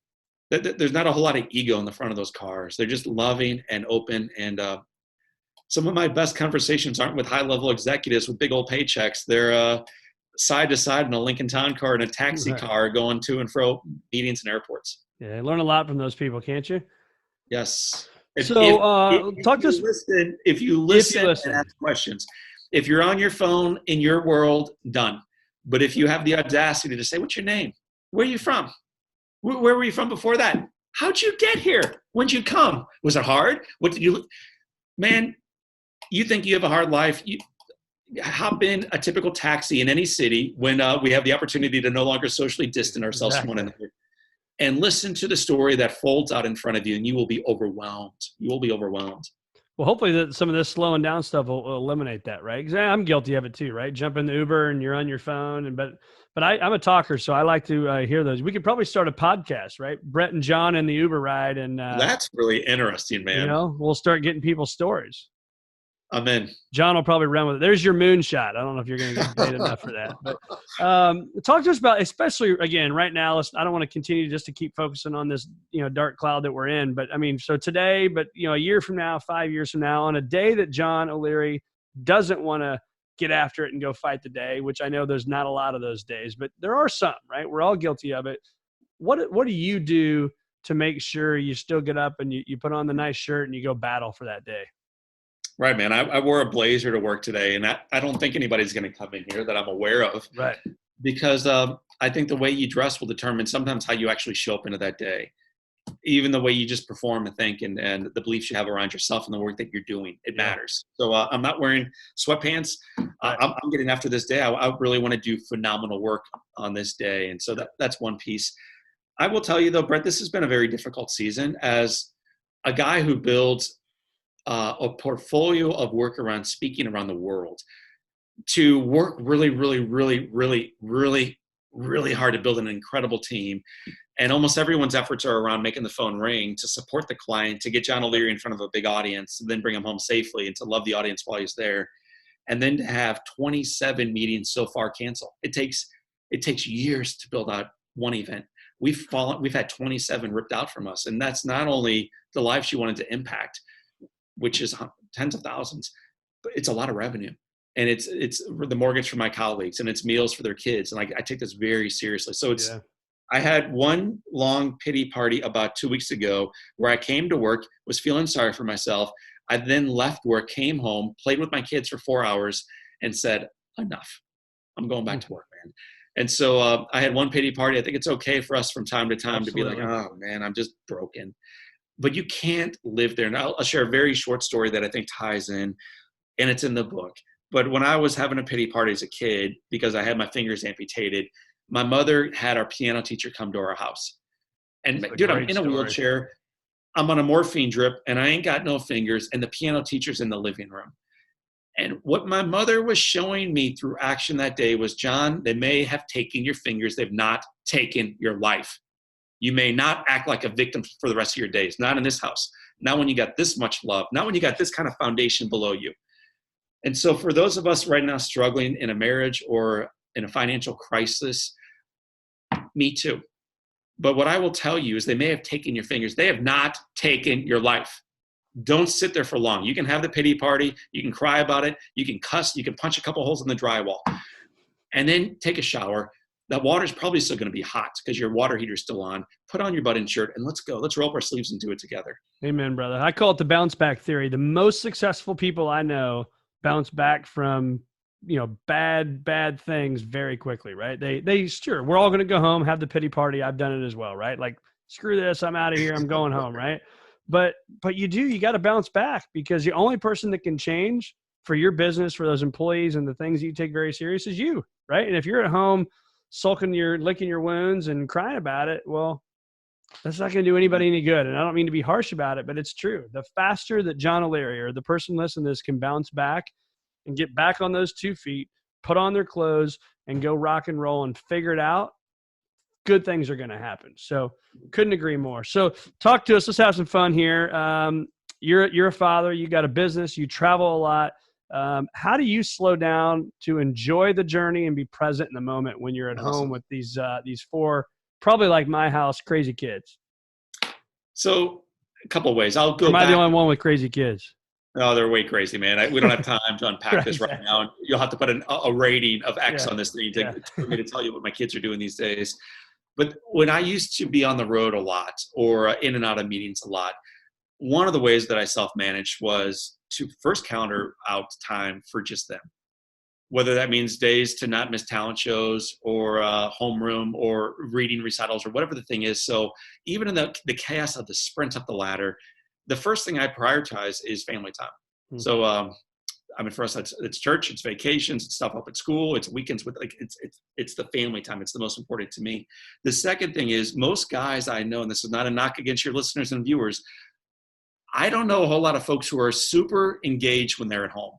There's not a whole lot of ego in the front of those cars. They're just loving and open. And some of my best conversations aren't with high-level executives with big old paychecks. They're side to side in a Lincoln Town car and a taxi car going to and fro meetings and airports. Yeah, I learn a lot from those people, can't you? Yes. If you listen and ask questions, if you're on your phone in your world, done. But if you have the audacity to say, what's your name? Where are you from? Where were you from before that? How'd you get here? When'd you come? Was it hard? What did you, man, you think you have a hard life. You hop in a typical taxi in any city when we have the opportunity to no longer socially distance ourselves from one another, and listen to the story that folds out in front of you, and you will be overwhelmed. You will be overwhelmed. Well, hopefully some of this slowing down stuff will eliminate that, right? Because I'm guilty of it too, right? Jump in the Uber and you're on your phone, but I'm a talker, so I like to hear those. We could probably start a podcast, right? Brett and John in the Uber ride, and that's really interesting, man. We'll start getting people's stories. I'm in. John will probably run with it. There's your moonshot. I don't know if you're going to get paid enough for that, but talk to us about, especially again, right now, I don't want to continue just to keep focusing on this, dark cloud that we're in, but I mean, so today, but a year from now, 5 years from now, on a day that John O'Leary doesn't want to get after it and go fight the day, which I know there's not a lot of those days, but there are some, right? We're all guilty of it. What do you do to make sure you still get up and you put on the nice shirt and you go battle for that day? Right, man. I wore a blazer to work today, and I don't think anybody's going to come in here that I'm aware of. Right. Because I think the way you dress will determine sometimes how you actually show up into that day. Even the way you just perform and think and the beliefs you have around yourself and the work that you're doing, it matters. So I'm not wearing sweatpants. Right. I'm getting after this day. I really want to do phenomenal work on this day. And so that's one piece. I will tell you, though, Brett, this has been a very difficult season as a guy who builds a portfolio of work around speaking around the world, to work really, really, really, really, really, really hard to build an incredible team. And almost everyone's efforts are around making the phone ring to support the client, to get John O'Leary in front of a big audience, and then bring him home safely, and to love the audience while he's there. And then to have 27 meetings so far cancel. It takes years to build out one event. We've had 27 ripped out from us. And that's not only the lives you wanted to impact, which is tens of thousands, but it's a lot of revenue. And it's the mortgage for my colleagues, and it's meals for their kids. And I take this very seriously. So I had one long pity party about 2 weeks ago where I came to work, was feeling sorry for myself. I then left work, came home, played with my kids for 4 hours, and said, enough. I'm going back to work, man. And so I had one pity party. I think it's okay for us from time to time to be like, oh, man, I'm just broken. But you can't live there. And I'll share a very short story that I think ties in, and it's in the book. But when I was having a pity party as a kid, because I had my fingers amputated, my mother had our piano teacher come to our house. And dude, I'm in a wheelchair. I'm on a morphine drip, and I ain't got no fingers, and the piano teacher's in the living room. And what my mother was showing me through action that day was, John, they may have taken your fingers. They've not taken your life. You may not act like a victim for the rest of your days. Not in this house. Not when you got this much love. Not when you got this kind of foundation below you. And so for those of us right now struggling in a marriage or in a financial crisis, me too. But what I will tell you is they may have taken your fingers. They have not taken your life. Don't sit there for long. You can have the pity party. You can cry about it. You can cuss. You can punch a couple holes in the drywall. And then take a shower. That water's probably still going to be hot because your water heater's still on. Put on your button shirt and let's go. Let's roll up our sleeves and do it together. Amen, brother. I call it the bounce back theory. The most successful people I know bounce back from, bad things very quickly, right? They sure, we're all going to go home, have the pity party. I've done it as well, right? Like, screw this. I'm out of here. I'm going home, right? But you got to bounce back, because the only person that can change for your business, for those employees and the things that you take very serious is you, right? And if you're at home sulking, licking your wounds and crying about it, well, that's not going to do anybody any good. And I don't mean to be harsh about it, but it's true. The faster that John O'Leary or the person listening to this can bounce back and get back on those 2 feet, put on their clothes and go rock and roll and figure it out, good things are going to happen. So couldn't agree more. So talk to us. Let's have some fun here. You're a father, you got a business, you travel a lot. How do you slow down to enjoy the journey and be present in the moment when you're at home with these 4, probably like my house, crazy kids? So a couple of ways. I'll go. Am I the only one with crazy kids? No, they're way crazy, man. We don't have time to unpack this right now. You'll have to put a rating of X on this thing for me to tell you what my kids are doing these days. But when I used to be on the road a lot or in and out of meetings a lot, one of the ways that I self-managed was to first counter out time for just them. Whether that means days to not miss talent shows or homeroom or reading recitals or whatever the thing is. So even in the chaos of the sprint up the ladder, the first thing I prioritize is family time. Mm-hmm. So, for us, it's church, it's vacations, it's stuff up at school, it's weekends with it's the family time. It's the most important to me. The second thing is, most guys I know, and this is not a knock against your listeners and viewers, I don't know a whole lot of folks who are super engaged when they're at home.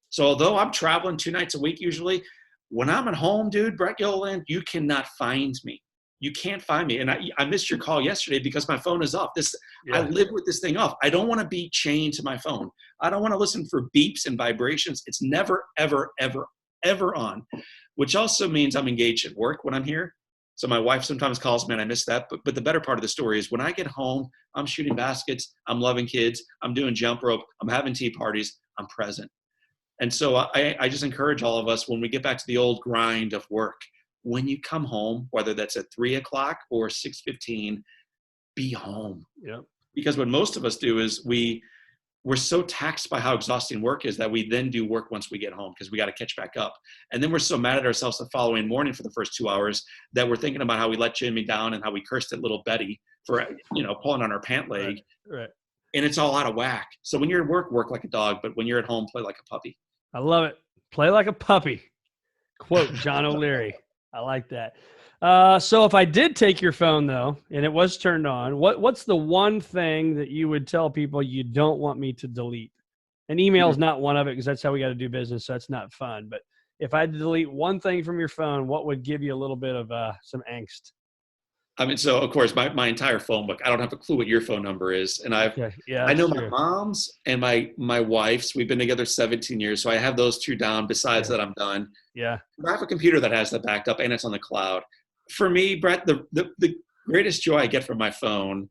So although I'm traveling 2 nights a week usually, when I'm at home, dude, Brett Gilliland, you cannot find me. You can't find me. And I missed your call yesterday because my phone is off. I live with this thing off. I don't want to be chained to my phone. I don't want to listen for beeps and vibrations. It's never, ever, ever, ever on, which also means I'm engaged at work when I'm here. So my wife sometimes calls me and I miss that. But the better part of the story is when I get home, I'm shooting baskets, I'm loving kids, I'm doing jump rope, I'm having tea parties, I'm present. And so I just encourage all of us, when we get back to the old grind of work, when you come home, whether that's at 3:00 or 6:15, be home. Yep. Because what most of us do is we're so taxed by how exhausting work is that we then do work once we get home because we got to catch back up. And then we're so mad at ourselves the following morning for the first 2 hours that we're thinking about how we let Jimmy down and how we cursed at little Betty for, pulling on our pant leg. Right. And it's all out of whack. So when you're at work, work like a dog. But when you're at home, play like a puppy. I love it. Play like a puppy. Quote John O'Leary. I like that. So if I did take your phone, though, and it was turned on, what's the one thing that you would tell people you don't want me to delete? And email is not one of it because that's how we got to do business, so that's not fun. But if I had to delete one thing from your phone, what would give you a little bit of some angst? So of course, my entire phone book, I don't have a clue what your phone number is. And I know my mom's and my wife's. We've been together 17 years. So I have those 2 down. Besides that, I'm done. Yeah. I have a computer that has that backed up and it's on the cloud. For me, Brett, the greatest joy I get from my phone,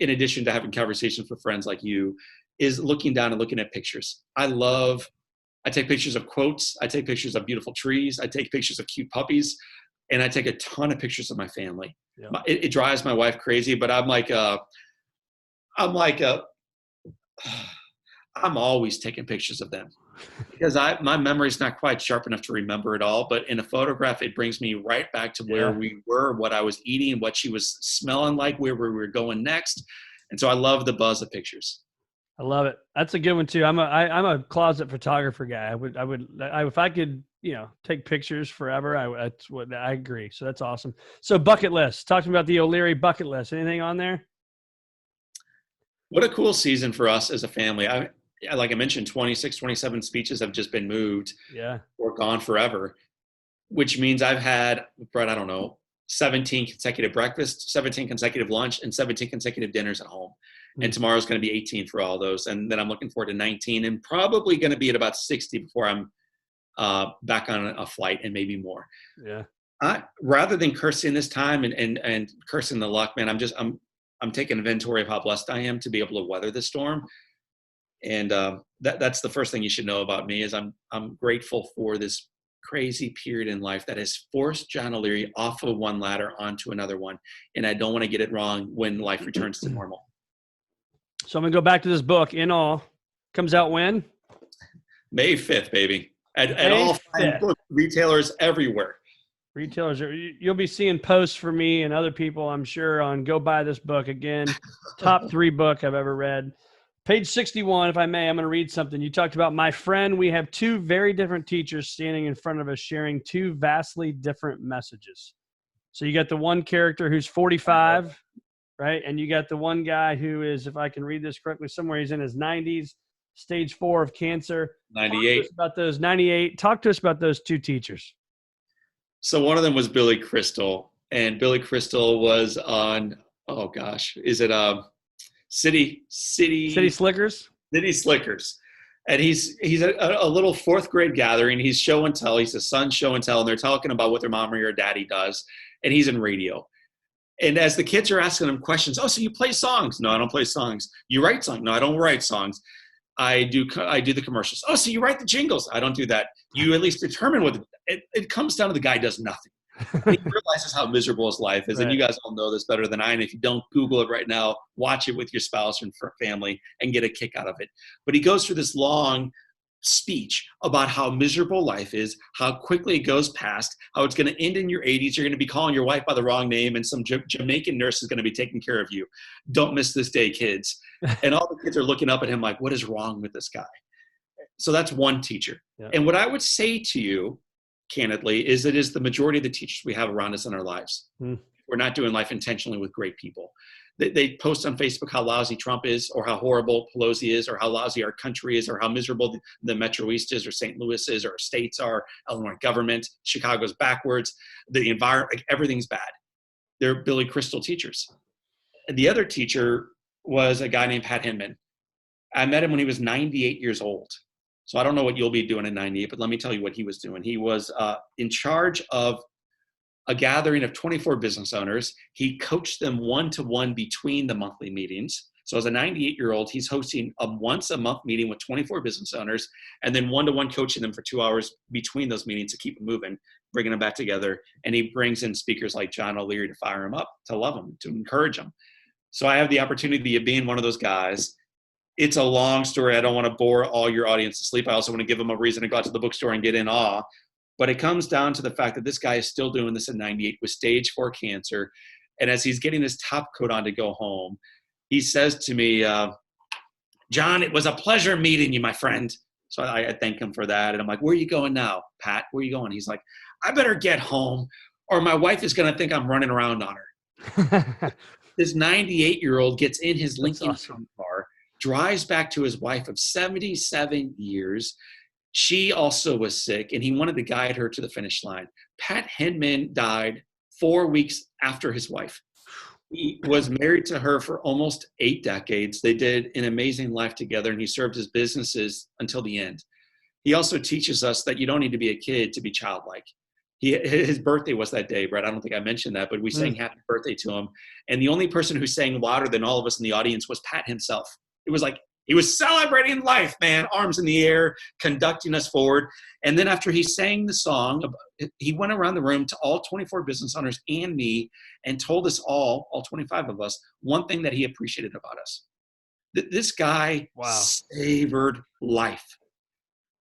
in addition to having conversations with friends like you, is looking down and looking at pictures. I take pictures of quotes. I take pictures of beautiful trees. I take pictures of cute puppies. and I take a ton of pictures of my family. Yeah. It drives my wife crazy, but I'm always taking pictures of them because my memory is not quite sharp enough to remember it all. But in a photograph, it brings me right back to where we were, what I was eating, what she was smelling like, where we were going next. And so I love the buzz of pictures. I love it. That's a good one too. I'm a closet photographer guy. If I could, take pictures forever, that's what I agree. So that's awesome. So bucket list. Talk to me about the O'Leary bucket list. Anything on there? What a cool season for us as a family. Like I mentioned, 26, 27 speeches have just been moved or gone forever, which means I've had, Brett, I don't know, 17 consecutive breakfasts, 17 consecutive lunch, and 17 consecutive dinners at home. And tomorrow's going to be 18 for all those. And then I'm looking forward to 19 and probably going to be at about 60 before I'm back on a flight and maybe more. Yeah. Rather than cursing this time and cursing the luck, man, I'm taking inventory of how blessed I am to be able to weather the storm. And that's the first thing you should know about me is I'm grateful for this crazy period in life that has forced John O'Leary off of one ladder onto another one. And I don't want to get it wrong when life returns to normal. So I'm going to go back to this book. In All comes out when? May 5th, baby. At all fine book retailers everywhere. Retailers, you'll be seeing posts for me and other people, I'm sure, on go buy this book. Again, top 3 book I've ever read. Page 61, if I may, I'm going to read something. You talked about my friend. We have 2 very different teachers standing in front of us sharing 2 vastly different messages. So you got the one character who's 45, right? And you got the one guy who is, if I can read this correctly, somewhere he's in his 90s, stage 4 of cancer. 98. About those 98. Talk to us about those 2 teachers. So one of them was Billy Crystal, and Billy Crystal was on, oh gosh, is it City Slickers? City Slickers. And he's a little 4th grade gathering. He's show and tell. He's a son show and tell, and they're talking about what their mom or your daddy does. And he's in radio. And as the kids are asking him questions, oh, so you play songs? No, I don't play songs. You write songs? No, I don't write songs. I do the commercials. Oh, so you write the jingles? I don't do that. You at least determine what it comes down to the guy does nothing. He realizes how miserable his life is. Right. And you guys all know this better than I. And if you don't Google it right now, watch it with your spouse and family and get a kick out of it. But he goes through this long speech about how miserable life is, how quickly it goes past, how it's going to end in your 80s. You're going to be calling your wife by the wrong name, and some Jamaican nurse is going to be taking care of you. Don't miss this day, kids. And all the kids are looking up at him like, what is wrong with this guy? So that's one teacher. Yeah. And what I would say to you, candidly, is it is the majority of the teachers we have around us in our lives. We're not doing life intentionally with great people. They post on Facebook how lousy Trump is, or how horrible Pelosi is, or how lousy our country is, or how miserable the Metro East is, or St. Louis is, or our states are, Illinois government, Chicago's backwards, the environment, like everything's bad. They're Billy Crystal teachers. And the other teacher was a guy named Pat Hinman. I met him when he was 98 years old. So I don't know what you'll be doing at 98, but let me tell you what he was doing. He was in charge of a gathering of 24 business owners. He coached them one-to-one between the monthly meetings. So as a 98-year-old, he's hosting a once-a-month meeting with 24 business owners, and then one-to-one coaching them for 2 hours between those meetings to keep them moving, bringing them back together. And he brings in speakers like John O'Leary to fire them up, to love them, to encourage them. So I have the opportunity of being one of those guys. It's a long story. I don't want to bore all your audience to sleep. I also want to give them a reason to go out to the bookstore and get in awe. But it comes down to the fact that this guy is still doing this at 98 with stage 4 cancer. And as he's getting his top coat on to go home, he says to me, John, it was a pleasure meeting you, my friend. So I thank him for that. And I'm like, where are you going now, Pat? Where are you going? He's like, I better get home or my wife is going to think I'm running around on her. This 98-year-old gets in his Lincoln car, drives back to his wife of 77 years. She also was sick, and he wanted to guide her to the finish line. Pat Hinman died 4 weeks after his wife. He was married to her for almost 8 decades. They did an amazing life together, and he served his businesses until the end. He also teaches us that you don't need to be a kid to be childlike. His birthday was that day, Brett. I don't think I mentioned that, but we sang happy birthday to him. And the only person who sang louder than all of us in the audience was Pat himself. It was like He was celebrating life, man, arms in the air, conducting us forward. And then after he sang the song, he went around the room to all 24 business owners and me and told us all 25 of us, one thing that he appreciated about us. This guy savored life.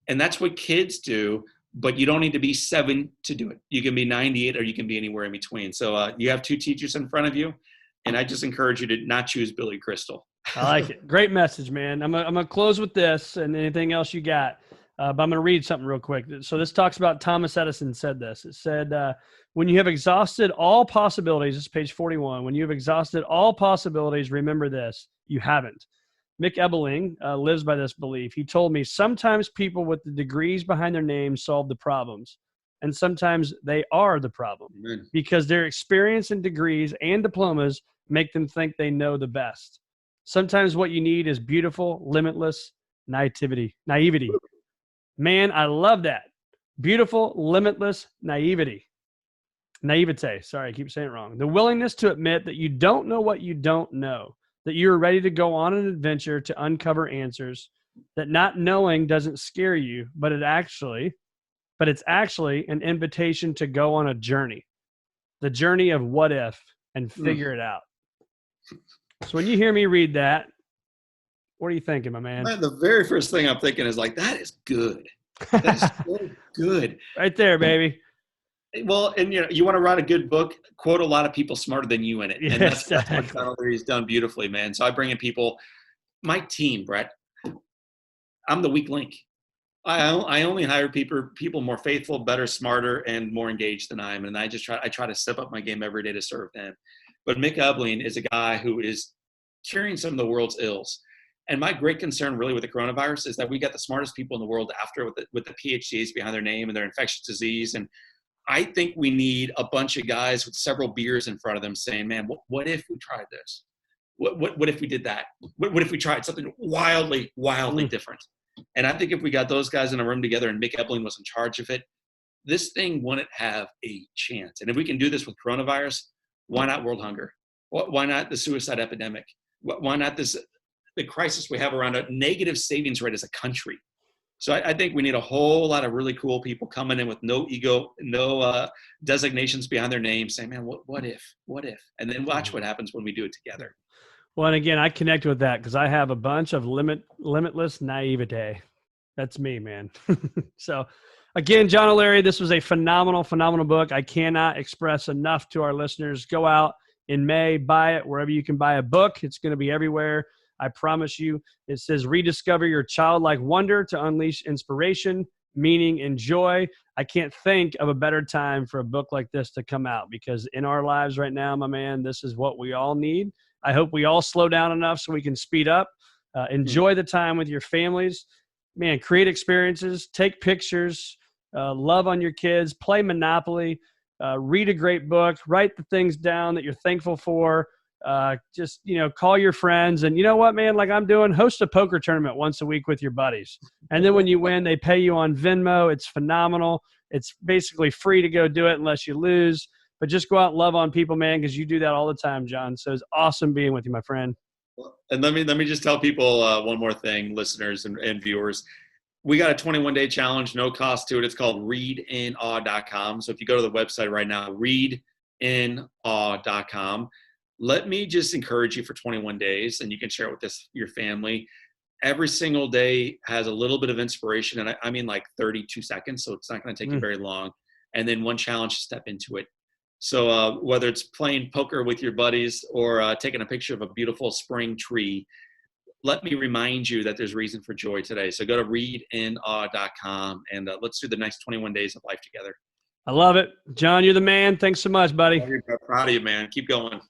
And that's what kids do, but you don't need to be 7 to do it. You can be 98 or you can be anywhere in between. So you have 2 teachers in front of you, and I just encourage you to not choose Billy Crystal. I like it. Great message, man. I'm gonna close with this and anything else you got. But I'm going to read something real quick. So this talks about Thomas Edison said this. It said, when you have exhausted all possibilities, this is page 41, when you have exhausted all possibilities, remember this, you haven't. Mick Ebeling lives by this belief. He told me, sometimes people with the degrees behind their names solve the problems, and sometimes they are the problem. Amen. Because their experience and degrees and diplomas make them think they know the best. Sometimes what you need is beautiful, limitless naivety. Man, I love that. Beautiful, limitless naivete. Sorry, I keep saying it wrong. The willingness to admit that you don't know what you don't know, that you're ready to go on an adventure to uncover answers, that not knowing doesn't scare you, but it's actually an invitation to go on a journey, the journey of what if, and figure it out. So when you hear me read that, what are you thinking, my man? The very first thing I'm thinking is like, that is good. That is so good. Right there, baby. Well, and you want to write a good book, quote a lot of people smarter than you in it. Yes, and that's exactly. what John O'Leary's done beautifully, man. So I bring in people, my team, Brett, I'm the weak link. I only hire people more faithful, better, smarter, and more engaged than I am. And I try to step up my game every day to serve them. But Mick Ebeling is a guy who is curing some of the world's ills. And my great concern really with the coronavirus is that we got the smartest people in the world after with the PhDs behind their name and their infectious disease. And I think we need a bunch of guys with several beers in front of them saying, man, what if we tried this? What if we did that? What if we tried something wildly different? And I think if we got those guys in a room together and Mick Ebeling was in charge of it, this thing wouldn't have a chance. And if we can do this with coronavirus, why not world hunger? Why not the suicide epidemic? Why not the crisis we have around a negative savings rate as a country? So I think we need a whole lot of really cool people coming in with no ego, no designations behind their name, saying, man, what if? And then watch what happens when we do it together. Well, and again, I connect with that because I have a bunch of limitless naivete. That's me, man. So again, John O'Leary, this was a phenomenal book. I cannot express enough to our listeners. Go out in May, buy it wherever you can buy a book. It's going to be everywhere. I promise you. It says, rediscover your childlike wonder to unleash inspiration, meaning, and joy. I can't think of a better time for a book like this to come out, because in our lives right now, my man, this is what we all need. I hope we all slow down enough so we can speed up. Enjoy the time with your families. Man, create experiences, take pictures, love on your kids, play Monopoly, read a great book, write the things down that you're thankful for. Just, call your friends, and you know what, man, like I'm doing, host a poker tournament once a week with your buddies. And then when you win, they pay you on Venmo. It's phenomenal. It's basically free to go do it unless you lose, but just go out and love on people, man, because you do that all the time, John. So it's awesome being with you, my friend. And let me just tell people one more thing, listeners and viewers. We got a 21-day challenge, no cost to it. It's called readinawe.com. So if you go to the website right now, readinawe.com. Let me just encourage you for 21 days, and you can share it with your family. Every single day has a little bit of inspiration, and I mean like 32 seconds, so it's not going to take you very long. And then one challenge to step into it. So whether it's playing poker with your buddies or taking a picture of a beautiful spring tree, let me remind you that there's reason for joy today. So go to readinawe.com, and let's do the next 21 days of life together. I love it. John, you're the man. Thanks so much, buddy. I'm proud of you, man. Keep going.